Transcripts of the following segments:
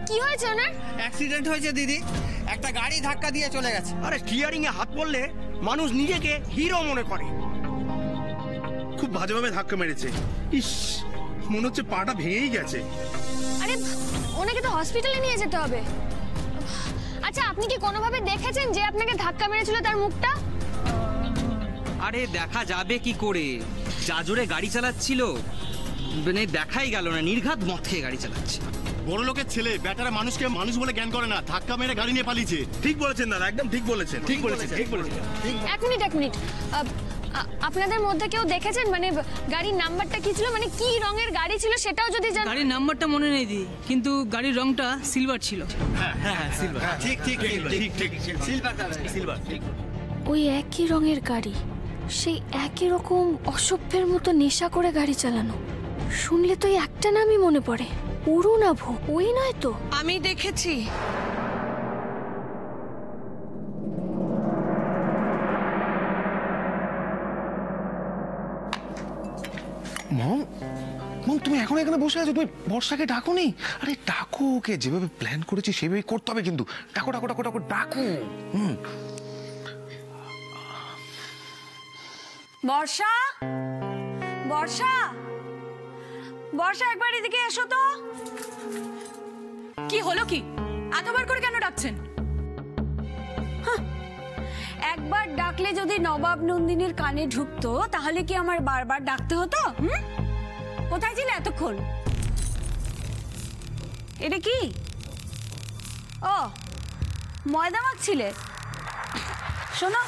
কি হয়েছে ওনার? অ্যাক্সিডেন্ট হয়েছে দিদি, একটা গাড়ি ধাক্কা দিয়ে চলে গেছে। আরে স্টিয়ারিং এ হাত পড়লে মানুষ নিজেকে হিরো মনে করে। খুব বাজেভাবে ধাক্কা মেরেছে। ইস, মনে হচ্ছে পাটা ভেঙেই গেছে। আরে ওনাকে তো হসপিটালে নিয়ে যেতে হবে। আচ্ছা, আপনি কি কোনোভাবে দেখেছেন যে আপনাকে ধাক্কা মেরেছিল তার মুখটা? আরে দেখা যাবে কি করে, যা জোরে গাড়ি চালাচ্ছিল মানে দেখাই গেল না, নির্ঘাত মদ খেয়ে গাড়ি চালাচ্ছে। বড় লোকের ছেলে ব্যাটারা মানুষকে মানুষ বলে জ্ঞান করে না, ধাক্কা মেরে গাড়ি নিয়ে পালিয়েছে। ঠিক বলেছেন দাদা, একদম ঠিক বলেছেন। ঠিক বলেছেন। এক মিনিট, আপনাদের মধ্যে কেউ দেখেছেন মানে গাড়ির নাম্বারটা কি ছিল, মানে কি রঙের গাড়ি ছিল সেটাও যদি জানেন? গাড়ির নাম্বারটা মনে নেই দি, কিন্তু গাড়ির রংটা সিলভার ছিল। হ্যাঁ সিলভার। ঠিক সিলভার। ওই একই রঙের গাড়ি, সেই একই রকম অসভ্যের মতো নেশা করে গাড়ি চালানো, শুনলে তো এই একটা নামই মনে পড়ে, অরুণাভ। ওই নয় তো? আমি দেখেছি। মম, তুমি এখন এখানে বসে আছো, তুমি বর্ষাকে ডাকো নি? আরে ডাকো ওকে, যেভাবে প্ল্যান করেছি সেভাবে করতে হবে কিন্তু। ডাকো। বর্ষা, একবার এদিকে এসো তো। কি হলো, কি এতবার করে কেন ডাকছেন? একবার ডাকলে যদি নবাব নন্দিনীর কানে ঢুকতো তাহলে কি আমার বারবার ডাকতে হতো? কোথায় ছিলে এতক্ষণ? এটা কি? ও, ময়দা মাখছিলে? শোনো,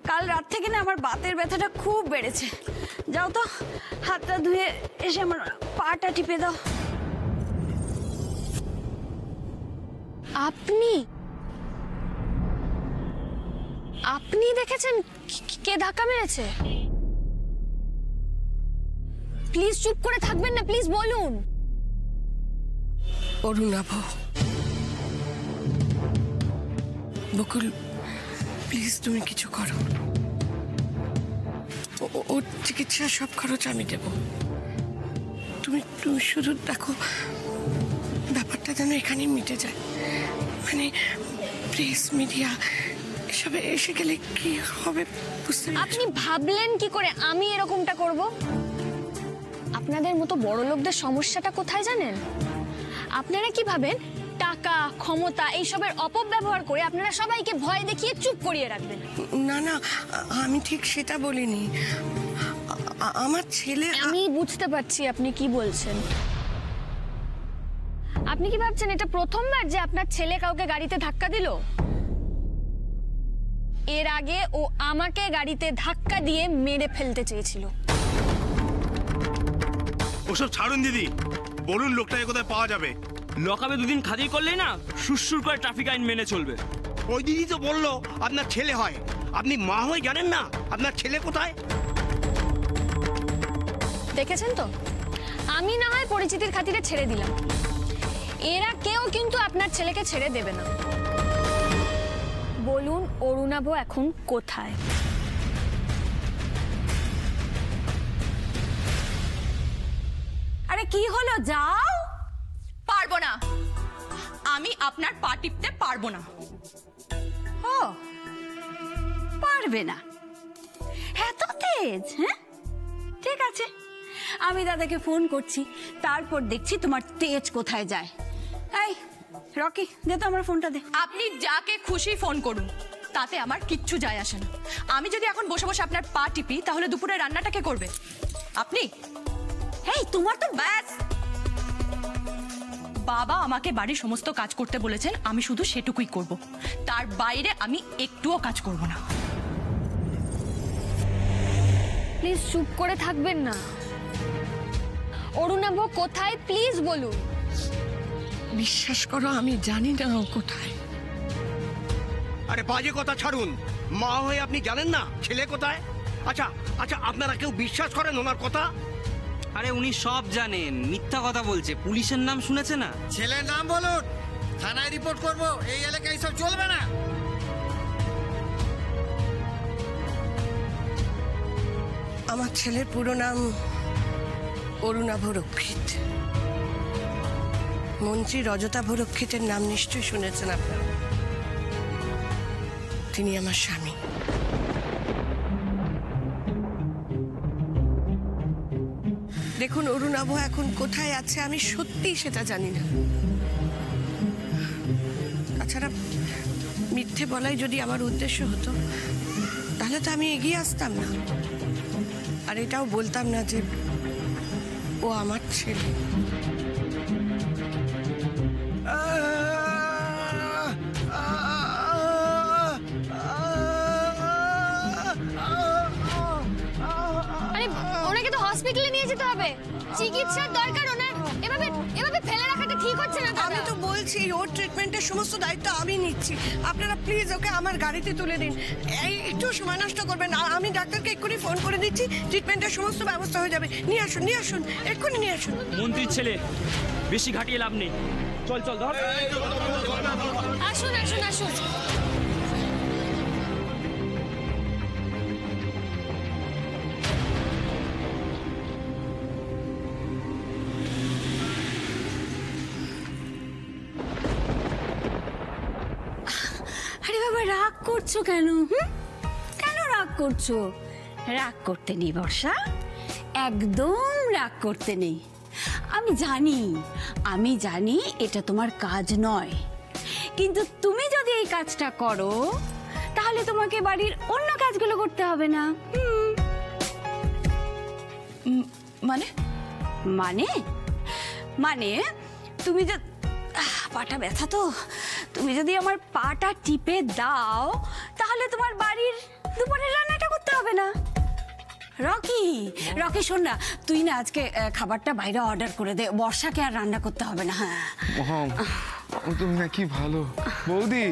কাল রাত থেকে না আমার বাতের ব্যথাটা খুব বেড়েছে। যাও তো, হাতটা ধুয়ে এসে আমার পাটা টিপে দাও। আপনি দেখেছেন কে ধাক্কা মেরেছে? প্লিজ চুপ করে থাকবেন না, প্লিজ বলুন। অরুণাভ, বকুল প্লিজ তুমি কিছু করো। ওর চিকিৎসার সব খরচ আমি দেব। তুমি শুধু দেখো ব্যাপারটা যেন এখানেই মিটে যায়। মানে প্রেস মিডিয়া এসবে এসে গেলে কি হবে বুঝতে পারছি। আপনি ভাবলেন কি করে আমি এরকমটা করব? আপনাদের মতো বড় লোকদের সমস্যাটা কোথায় জানেন? আপনারা কি ভাবেন টাকা, ক্ষমতা এইসবের অপব্যবহার করে আপনারা সবাইকে ভয় দেখিয়ে চুপ করিয়ে রাখবেন। না, আমি ঠিক সেটা বলিনি। আমার ছেলে, আমি বুঝতে পারছি আপনি কি বলছেন। আপনি কি ভাবছেন এটা প্রথমবার যে আপনার ছেলে কাউকে গাড়িতে ধাক্কা দিল? এর আগে ও আমাকে গাড়িতে ধাক্কা দিয়ে মেরে ফেলতে চেয়েছিল। ওসব ছাড়ুন দিদি, বলুন লোকটাকে কোথায় পাওয়া যাবে? লকাবে দুদিন খাতির করলেই না সুরসুর করে ট্রাফিক আইন মেনে চলবে। ওই দিদি তো বললো আপনার ছেলে হয়, আপনি মা হয়ে জানেন না আপনার ছেলে কোথায়? দেখেছেন তো, আমি না হয় পরিচিতির খাতিরে ছেড়ে দিলাম, এরা কেউ কিন্তু আপনার ছেলেকে ছেড়ে দেবে না। বলুন অরুণাভ এখন কোথায়? আরে কি হলো, যাও। পারবো না, আমি আপনার পা টিপতে পারবো না। ও, পারবে না? এত তেজ? হ্যাঁ, ঠিক আছে, আমি দাদাকে ফোন করছি, তারপর দেখছি তোমার তেজ কোথায় যায়। এই রকি, দে তো আমার ফোনটা দে। আপনি যাকে খুশি ফোন করুন, তাতে আমার কিচ্ছু যায় আসে না। আমি যদি এখন বসে বসে আপনার পা টিপি তাহলে দুপুরে রান্নাটা কে করবে? আপনি? এই তোমার তো ব্যাস, বাবা আমাকে বাড়ির সমস্ত কাজ করতে বলেছেন, আমি শুধু সেটুকুই করব, তার বাইরে আমি একটুও কাজ করব না। প্লিজ চুপ করে থাকবেন না। অরুণাভ কোথায় প্লিজ বলুন। বিশ্বাস করো আমি জানি না ও কোথায়। আরে বাজে কথা ছাড়ুন, মা হয়ে আপনি জানেন না ছেলে কোথায়? আচ্ছা, আপনারা কেউ বিশ্বাস করেন ওনার কথা? আরে উনি সব জানেন, মিথ্যা কথা বলছে। পুলিশের নাম শুনেছে না? ছেলের নাম বলুন, থানায় রিপোর্ট করব। এই এলাকায় সব চলবে না। আমার ছেলের পুরো নাম অরুণাভ রক্ষিত। মন্ত্রী রজতাভ রক্ষিতের নাম নিশ্চয়ই শুনেছেন আপনারা। তিনি আমার স্বামী। দেখুন, অরুণাভ এখন কোথায় আছে আমি সত্যিই সেটা জানি না। তাছাড়া মিথ্যে বলাই যদি আমার উদ্দেশ্য হতো তাহলে তো আমি এগিয়ে আসতাম না, আর এটাও বলতাম না যে ও আমার ছেলে। আরে ওনাকে তো হসপিটালে নিয়ে যেতে হবে, চিকিৎসার দরকার ওনার। এভাবে এভাবে ফেলে রাখাটা ঠিক হচ্ছে না দাদা। আমি তো বলছি ওর ট্রিটমেন্টের সমস্ত দায়িত্ব আমি নিচ্ছি। আপনারা প্লিজ ওকে আমার গাড়িতে তুলে দিন। একটু সময় নষ্ট করবেন না, আমি ডাক্তারকে এক্ষুনি ফোন করে দিচ্ছি, ট্রিটমেন্টের সমস্ত ব্যবস্থা হয়ে যাবে। নিয়ে আসুন, নিয়ে আসুন, এক্ষুনি নিয়ে আসুন। মন্ত্রীর ছেলে, বেশি ঘাটিয়ে লাভ নেই। চল চল ধর। আসুন আসুন আসুন। আরে বাবা, রাগ করছো কেন? কেন রাগ করছো? রাগ করতে নেই বর্ষা, একদম রাগ করতে নেই। আমি জানি এটা তোমার কাজ নয়, কিন্তু তুমি যদি এই কাজটা করো তাহলে তোমাকে বাড়ির অন্য কাজগুলো করতে হবে না। মানে মানে মানে তুমি যদি পাটা ব্যথা, তো তুমি যদি আমার পাটা টিপে দাও তাহলে তোমার বাড়ির দুপুরের রান্নাটা করতে হবে না। রকি, রকি শোন না, তুই না আজকে খাবারটা বাইরে অর্ডার করে দে, বর্ষাকে আর রান্না করতে হবে না। হ্যাঁ তুমি না কি ভালো বৌদি।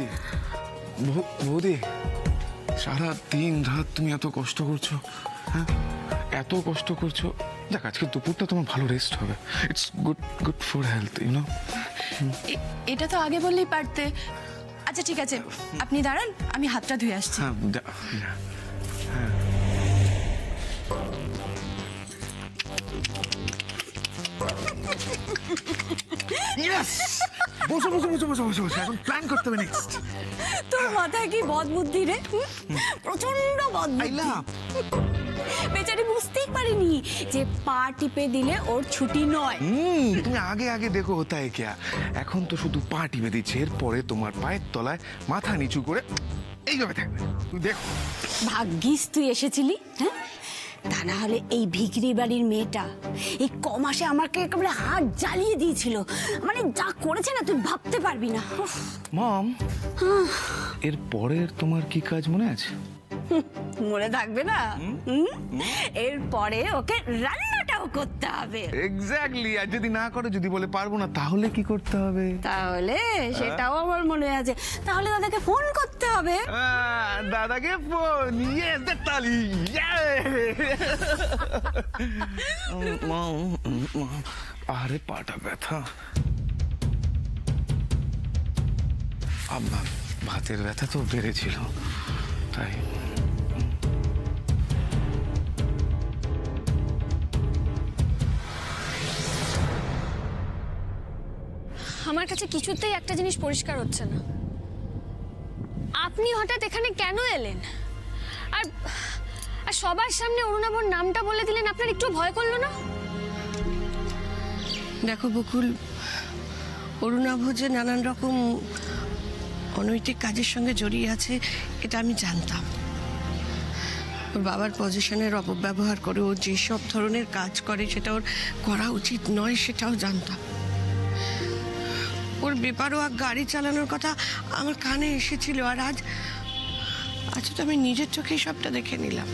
বৌদি, সারা দিন রাত তুমি এত কষ্ট করছো, হ্যাঁ এত কষ্ট করছো। দেখ, আজকে দুপুরটা তোমার ভালো রেস্ট হবে। It's good for health, you know. এটা তো আগে বললেই পারতে। আচ্ছা ঠিক আছে, আপনি দাঁড়ান, আমি হাতটা ধুয়ে আসছি। হ্যাঁ হ্যাঁ। বসো বসো বসো বসো বসো বসো, এখন প্ল্যান করতে হবে নেক্সট। তোর মাথায় কি বদ বুদ্ধি রে? প্রচন্ড বদ বুদ্ধি। বেচারি বুঝতেই পারিনি যে পা টিপে দিলে ওর ছুটি নয়। তুমি আগে আগে দেখো হতায় ক্যা। এখন তো শুধু পা টিপে দিচ্ছে, এরপরে তোমার পায়ের তলায় মাথা নিচু করে এইভাবে থাকবে। তুই দেখো। ভাগ্যিস তুই এসেছিলি, হ্যাঁ? তা না হলে এই ভিখিরি বাড়ির মেয়েটা এই কমাসে আমাকে একেবারে হাত জ্বালিয়ে দিয়েছিল। মানে যা করেছে না তুই ভাবতে পারবি না। মম, এর পরের তোমার কি কাজ মনে আছে? মনে থাকবে না? এরপরে ওকে রান্নাটাও করতে হবে। এক্স্যাক্টলি। আর যদি না করে, যদি বলে পারবো না, তাহলে কি করতে হবে? তাহলে সেটাও আমার মনে আছে। তাহলে দাদাকে ফোন করতে হবে। দাদাকে ফোন। ইয়েস, তালি। আরে পাটা ব্যথা, ভাতের ব্যথা তো বেড়েছিল, তাই। আমার কাছে কিছুতেই একটা জিনিস পরিষ্কার হচ্ছে না, আপনি হঠাৎ এখানে কেন এলেন? আর সবার সামনে অরুণাভর নামটা বলে দিলেন, আপনার একটু ভয় করলো না? দেখো বকুল, অরুণাভ যে নানান রকম অনৈতিক কাজের সঙ্গে জড়িয়ে আছে এটা আমি জানতাম। ওর বাবার পজিশনের অপব্যবহার করে ও যেসব ধরনের কাজ করে সেটা ওর করা উচিত নয় সেটাও জানতাম। ওর বেপারোয়া গাড়ি চালানোর কথা আমার কানে এসেছিল, আর আজ তো আমি নিজের চোখেই সবটা দেখে নিলাম।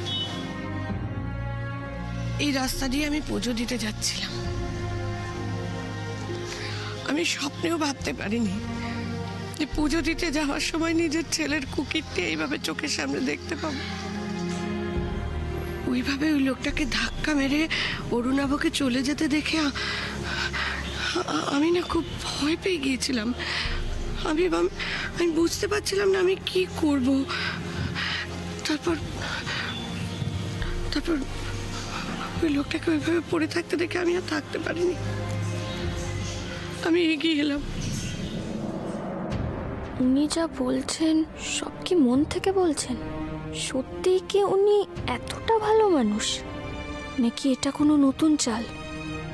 এই রাস্তা দিয়ে আমি পুজো দিতে যাচ্ছিলাম, আমি স্বপ্নেও ভাবতে পারিনি যে পুজো দিতে যাওয়ার সময় নিজের ছেলের কুকিরটি এইভাবে চোখের সামনে দেখতে পাবো। ওইভাবে ওই লোকটাকে ধাক্কা মেরে অরুণাভকে চলে যেতে দেখে আমি না খুব ভয় পেয়ে গিয়েছিলাম। আমি বুঝতে পারছিলাম না আমি কি করব। তারপর ওই লোকটাকে ওইভাবে পড়ে থাকতে দেখে আমি আর থাকতে পারিনি, আমি এগিয়ে এলাম। উনি যা বলছেন সব কি মন থেকে বলছেন? সত্যিই কি উনি এতটা ভালো মানুষ, নাকি এটা কোনো নতুন চাল?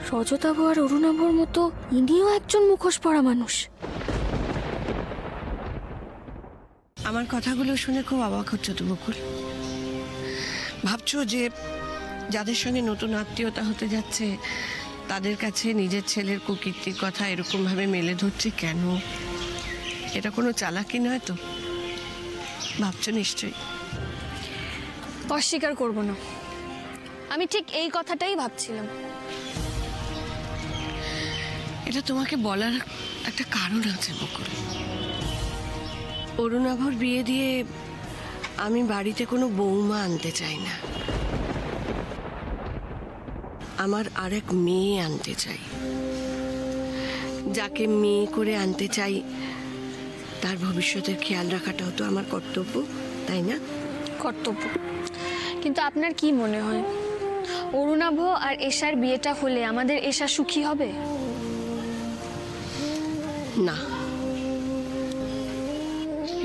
রজতাভ আর অরুণাভর মতো ইনিও একজন মুখোশ পরা মানুষ। আমার কথাগুলো শুনে খুব অবাক হচ্ছ তো বকুল? ভাবছো যে যাদের সঙ্গে নতুন আত্মীয়তা হতে যাচ্ছে তাদের কাছে নিজের ছেলের কুকীর্তির কথা এরকম ভাবে মেলে ধরছে কেন? এটা কোনো চালাকি নয় তো? ভাবছো নিশ্চয়ই। অস্বীকার করব না, আমি ঠিক এই কথাটাই ভাবছিলাম। এটা তোমাকে বলার একটা কারণ আছে বকুল। অরুণাভর বিয়ে দিয়ে আমি বাড়িতে কোনো বৌমা আনতে চাই না, আমার আরেক মেয়ে আনতে চাই। যাকে মেয়ে করে আনতে চাই তার ভবিষ্যতের খেয়াল রাখাটাও তো আমার কর্তব্য, তাই না? কর্তব্য। কিন্তু আপনার কি মনে হয় অরুণাভ আর এশার বিয়েটা হলে আমাদের এশা সুখী হবে? না।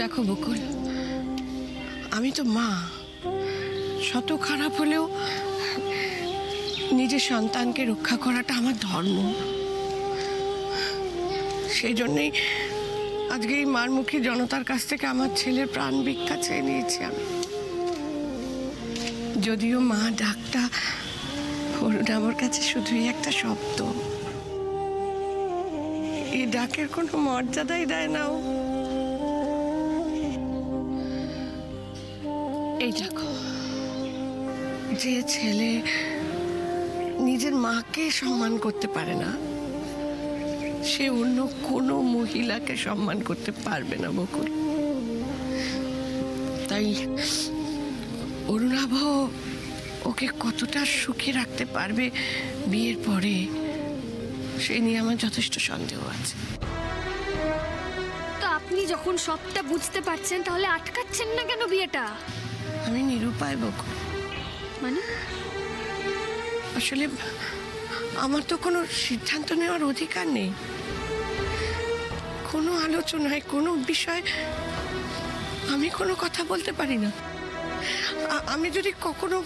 দেখো বকুল, আমি তো মা, শত খারাপ হলেও নিজের সন্তানকে রক্ষা করাটা আমার ধর্ম। সেই জন্যই আজকে এই মারমুখী জনতার কাছ থেকে আমার ছেলের প্রাণ ভিক্ষা চেয়ে নিয়েছি আমি। যদিও মা ডাকটা অরুণাভর কাছে শুধুই একটা শব্দ, এই ডাকের কোনো মর্যাদাই দেয় না ও। এই দেখো, যে ছেলে নিজের মাকে সম্মান করতে পারে না সে অন্য কোনো মহিলাকে সম্মান করতে পারবে না বকুল। তাই অরুণাভ ওকে কতটা সুখী রাখতে পারবে বিয়ের পরে সে নিয়ে আমার যথেষ্ট সন্দেহ আছে। তো আপনি যখন সবটা বুঝতে পারছেন তাহলে আটকাচ্ছেন না কেন বিয়েটা? আমি নিরুপায় বকুল। মানে আসলে আমার তো কোনো সিদ্ধান্ত নেওয়ার অধিকার নেই। কোনো আলোচনায় কোনো বিষয় আমি কোনো কথা বলতে পারি না। আমি যদি কখনো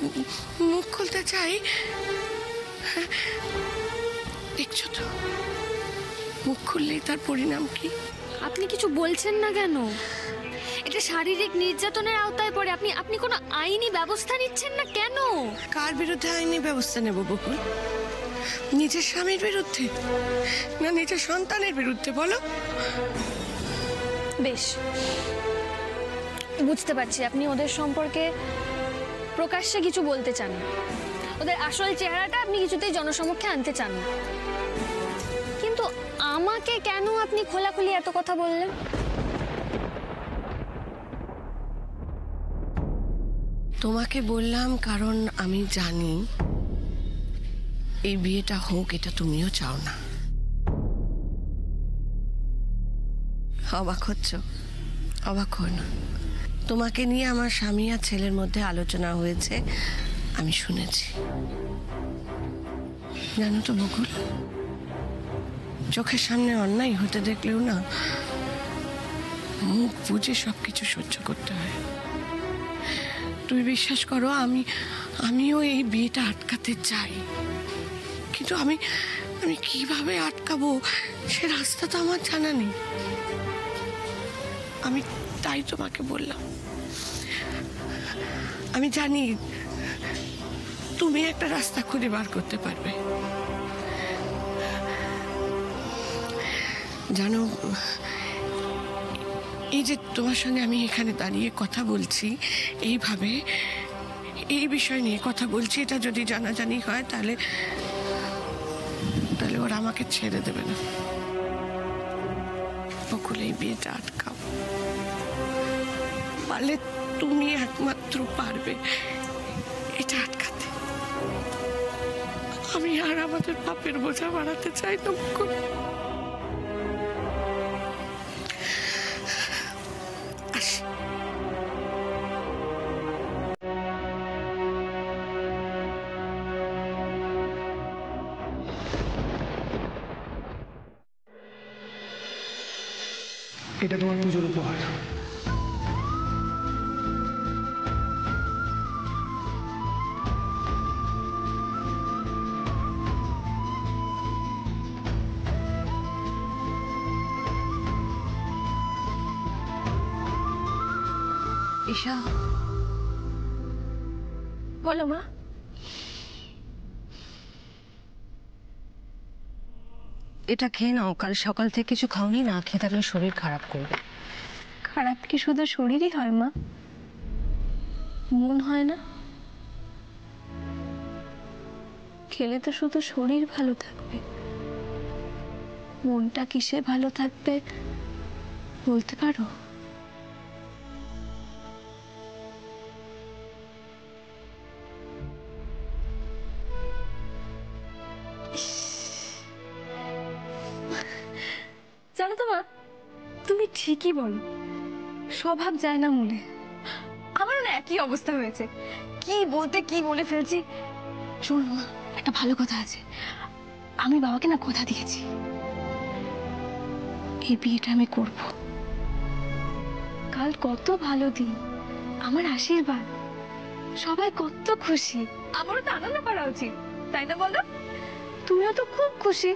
মুখ খুলতে চাই, দেখছো তো মুখ খুললেই তার পরিণাম কি? আপনি কিছু বলছেন না কেন? এটা শারীরিক নির্যাতনের আওতায় পড়ে। আপনি আপনি কোনো আইনি ব্যবস্থা নিচ্ছেন না কেন? কার বিরুদ্ধে আইনি ব্যবস্থা নেব বকুল? নিজের স্বামীর বিরুদ্ধে না নিজের সন্তানের বিরুদ্ধে বলো? বেশ, বুঝতে পারছি আপনি ওদের সম্পর্কে প্রকাশ্যে কিছু বলতে চান না, ওদের আসল চেহারাটা আপনি কিছুতেই জনসমক্ষে আনতে চান না। কিন্তু আমাকে কেন আপনি খোলাখুলি এত কথা বললেন? তোমাকে বললাম কারণ আমি জানি এই বিয়েটা হোক এটা তুমিও চাও না। অবাক হচ্ছ? অবাক হো না। তোমাকে নিয়ে আমার স্বামী আর ছেলের মধ্যে আলোচনা হয়েছে, আমি শুনেছি। জানো তো বকুল, চোখের সামনে অন্যায় হতে দেখলেও না মুখ বুঝে সবকিছু সহ্য করতে হয়। তুমি বিশ্বাস করো, আমিও এই বিয়েটা আটকাতে চাই, কিন্তু আমি কিভাবে আটকাবো সে রাস্তা তো আমার জানা নেই। আমি তাই তোমাকে বললাম, আমি জানি তুমি একটা রাস্তা খুঁজে বার করতে পারবে। জানো, এই যে তোমার সঙ্গে আমি এখানে দাঁড়িয়ে কথা বলছি এইভাবে, এই বিষয় নিয়ে কথা বলছি, এটা যদি জানাজানি হয় তাহলে ওরা আমাকে ছেড়ে দেবে না। বকুল, এই বিয়েটা আটকাও, পারলে তুমি একমাত্র পারবে এটা আটকাতে। আমি আর আমাদের পাপের বোঝা বাড়াতে চাই না বকুল। এটা তোমার পুজোর উপহার। ঈশা, বলো মা। এটা খেয়ে নাও, কাল সকাল থেকে কিছু খাওনি, না খেয়ে থাকলে শরীর খারাপ করবে। খারাপ কি শুধু শরীরই হয় মা, মন হয় না? খেলে তো শুধু শরীর ভালো থাকবে, মনটা কিসে ভালো থাকবে বলতে পারো? জানো তো মা, তুমি ঠিকই বলো, স্বভাব যায় না মনে। আমারও না একই অবস্থা হয়েছে, কি বলতে কি বলে ফেলছি। শোনো মা, একটা ভালো কথা আছে, আমি বাবাকে না কথা দিয়েছি, এই বিয়েটা আমি করব। কাল কত ভালো দিন, আমার আশীর্বাদ, সবাই কত খুশি, আমারও তো আনন্দ করা উচিত, তাই না বলো? তুমিও তো খুব খুশি।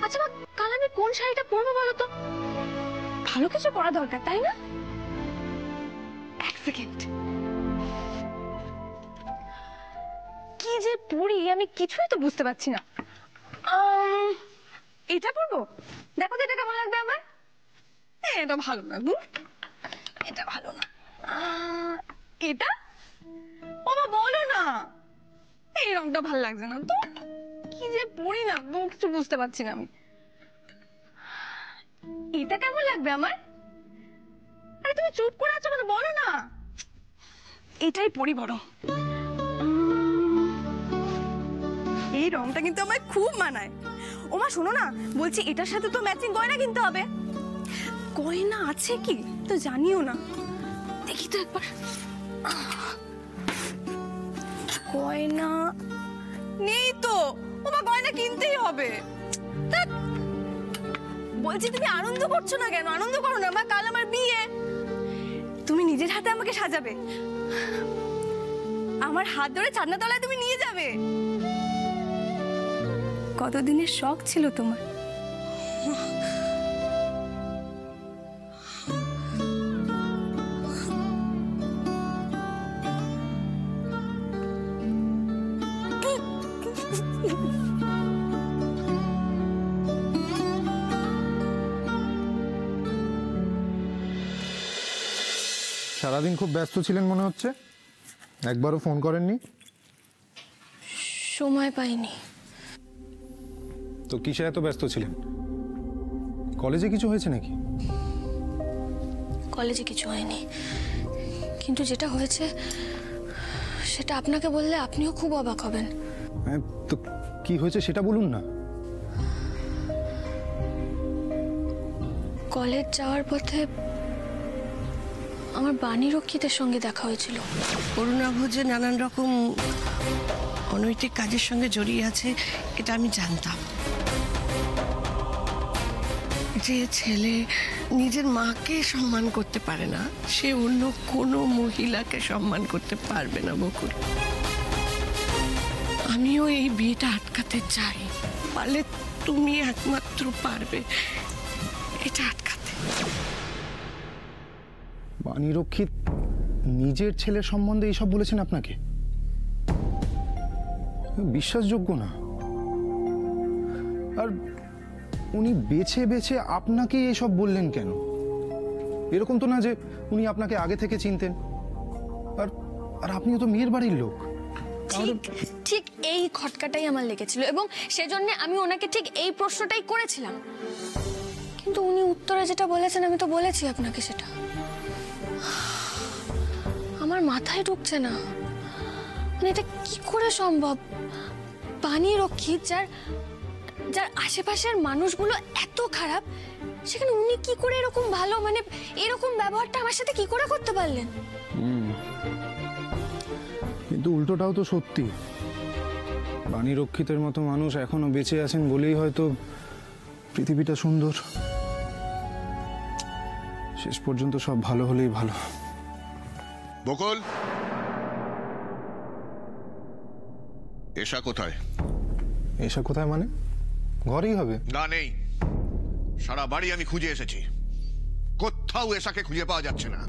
আচ্ছা মা, কাল আমি কোন শাড়িটা পরবো বলো তো? ভালো কিছু পরা দরকার, তাই না? এক সেকেন্ড, কি যে পরি আমি কিছুই তো বুঝতে পারছি না। এটা পরবো, দেখো তো এটা কেমন লাগবে আমার। এটা ভালো না গো, এটা ভালো না। এটা, ও মা বলো না, এই রংটা ভালো লাগছে না তো। কি যে পরি না গো, কিছু বুঝতে পারছি না আমি। এটা কেমন লাগবে আমার? আরে তুমি চুপ করে আছো কেন, বলো না। এটাই পরি বড়, এই রংটা কিন্তু আমায় খুব মানায়। ওমা শোনো না, বলছি এটার সাথে তো ম্যাচিং গয়না কিনতে হবে। গয়না আছে কি তো জানিও না, দেখি তো একবার। গয়না নেই তো। ওমা গয়না কিনতেই হবে। বলছি তুমি আনন্দ করছো না কেন? আনন্দ করো না মা, কাল আমার বিয়ে, তুমি নিজের হাতে আমাকে সাজাবে, আমার হাত ধরে ছাদনাতলায় তুমি নিয়ে যাবে। কতদিনের শখ ছিল তোমার। সারাদিন খুব ব্যস্ত ছিলেন মনে হচ্ছে, একবারও ফোন করেননি। সময় পাইনি। তো কিসে এত ব্যস্ত ছিলেন? কলেজে কিছু হয়েছে নাকি? কলেজে কিছু হয়নি, কিন্তু যেটা হয়েছে সেটা আপনাকে বললে আপনিও খুব অবাক হবেন। তো কি হয়েছে সেটা বলুন না। কলেজ যাওয়ার পথে আমার বাণীরক্ষিতের সঙ্গে দেখা হয়েছিল। অরুণাভ যে নানান রকম অনৈতিক কাজের সঙ্গে জড়িয়ে আছে এটা আমি জানতাম। যে ছেলে নিজের মাকে সম্মান করতে পারে না, সে অন্য কোনো মহিলাকে সম্মান করতে পারবে না বকুল। আমিও এই বিয়েটা আটকাতে চাই, পারলে তুমি একমাত্র পারবে এটা আটকাতে। বাণীরক্ষিত নিজের ছেলের সম্বন্ধে এইসব বলেছেন আপনাকে? বিশ্বাসযোগ্য না। আর উনি বেছে বেছে আপনাকে এসব বললেন কেন? এরকম তো না যে উনি আপনাকে আগে থেকে চিনতেন। আর আর আপনিও তো মেয়ের বাড়ির লোক। ঠিক এই খটকাটাই আমার লেগেছিল, এবং সেজন্য আমি ওনাকে ঠিক এই প্রশ্নটাই করেছিলাম, কিন্তু উনি উত্তরে যেটা বলেছেন আমি তো বলেছি আপনাকে সেটা। আমার মাথায় ঢুকছে না, মানে এটা কি করে সম্ভব? বাণীরক্ষিত, যার যার আশেপাশের মানুষগুলো এত খারাপ, সেখানে উনি কি করে এরকম ভালো, মানে এরকম ব্যবহারটা আমার সাথে কি করে করতে পারলেন? কিন্তু উল্টোটাও তো সত্যি। বাণীরক্ষিতের মতো মানুষ এখনো বেঁচে আছেন বলেই হয়তো পৃথিবীটা সুন্দর। শেষ পর্যন্ত সব ভালো হলেই ভালো। বকুল, এসা কোথায়? এসা কোথায় মানে? ঘরেই হবে। না, নেই। সারা বাড়ি আমি খুঁজে এসেছি, কোথাও এসাকে খুঁজে পাওয়া যাচ্ছে না।